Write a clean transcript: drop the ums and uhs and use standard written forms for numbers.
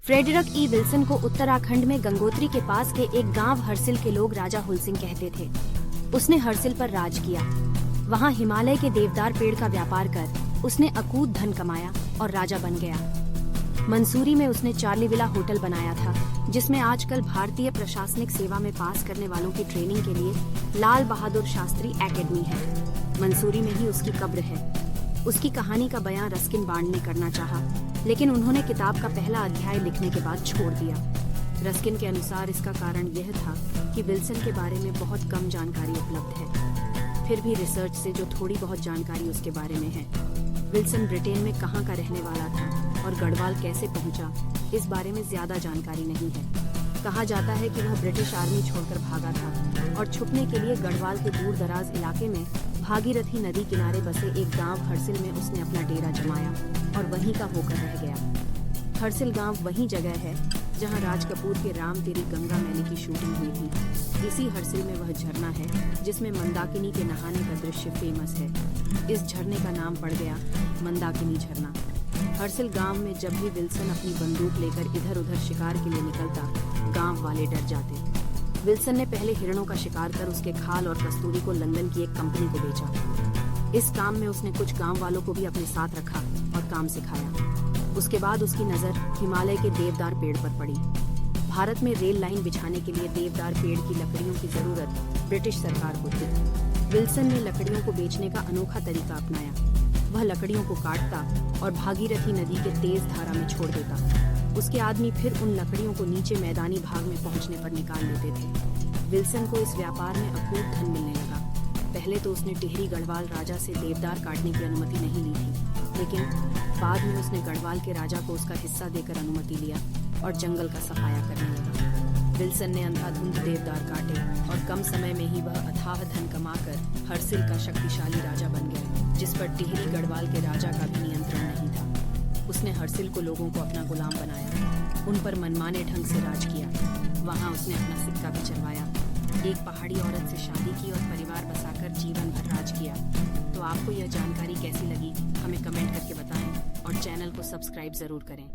Frederick ई Wilson को उत्तराखंड में गंगोत्री के पास के एक गांव हरसिल के लोग राजा हुलसिंग कहते थे। उसने हरसिल पर राज किया। वहां हिमालय के देवदार पेड़ का व्यापार कर उसने अकूत धन कमाया और राजा बन गया। मंसूरी में उसने चार्ली विला होटल बनाया था, जिसमें आजकल भारतीय प्रशासनिक सेवा में पास करने वालों की ट्रेनिंग के लिए लाल बहादुर शास्त्री एकेडमी है। मंसूरी में ही उसकी कब्र है। उसकी कहानी का बयां रस्किन बार्ड ने करना चाहा, लेकिन उन्होंने किताब का पहला अध्याय लिखने के बाद छोड़ दिया। रस्किन के अनुसार इसका कारण यह था कि विल्सन के बारे में बहुत कम जानकारी उपलब्ध है। फिर भी रिसर्च से जो थोड़ी बहुत जानकारी उसके बारे में है, विल्सन ब्रिटेन में कहाँ का रहने वाला था और गढ़वाल कैसे पहुंचा, इस बारे में ज्यादा जानकारी नहीं है। कहा जाता है कि वह ब्रिटिश आर्मी छोड़कर भागा था और छुपने के लिए गढ़वाल के दूर दराज इलाके में भागीरथी नदी किनारे बसे एक गांव हरसिल में उसने अपना डेरा जमाया और वहीं का होकर रह गया। हरसिल गांव वही जगह है जहां राज कपूर के राम तेरी गंगा मैली की शूटिंग हुई थी। इसी हरसिल में वह झरना है जिसमें मंदाकिनी के नहाने का दृश्य फेमस है। इस झरने का नाम पड़ गया मंदाकिनी झरना। हरसिल गांव में जब भी विल्सन अपनी बंदूक लेकर इधर उधर शिकार के लिए निकलता, गांव वाले डर जाते। विल्सन ने पहले हिरणों का शिकार कर उसके खाल और कस्तूरी को लंदन की एक कंपनी को बेचा। इस काम में उसने कुछ गांव वालों को भी अपने साथ रखा और काम सिखाया। उसके बाद उसकी नजर हिमालय के देवदार पेड़ पर पड़ी। भारत में रेल लाइन बिछाने के लिए देवदार पेड़ की लकड़ियों की जरूरत ब्रिटिश सरकार को थी। विल्सन ने लकड़ियों को बेचने का अनोखा तरीका अपनाया। वह लकड़ियों को काटता और भागीरथी नदी के तेज धारा में छोड़ देता। उसके आदमी फिर उन लकड़ियों को नीचे मैदानी भाग में पहुंचने पर निकाल लेते थे। विल्सन को इस व्यापार में अकूत धन मिलने लगा। पहले तो उसने टिहरी गढ़वाल राजा से देवदार काटने की अनुमति नहीं ली थी, लेकिन बाद में उसने गढ़वाल के राजा को उसका हिस्सा देकर अनुमति लिया और जंगल का सफाया करने लगा। विल्सन ने अंधाधुंध देवदार काटे और कम समय में ही वह अथाह धन कमाकर हरसिल का शक्तिशाली राजा बन गया, जिस पर टिहरी गढ़वाल के राजा का भी नियंत्रण नहीं था। उसने हरसिल को लोगों को अपना गुलाम बनाया, उन पर मनमाने ढंग से राज किया। वहां उसने अपना सिक्का भी चलवाया, एक पहाड़ी औरत से शादी की और परिवार बसाकर जीवन भर राज किया। तो आपको यह जानकारी कैसी लगी, हमें कमेंट करके बताएं और चैनल को सब्सक्राइब जरूर करें।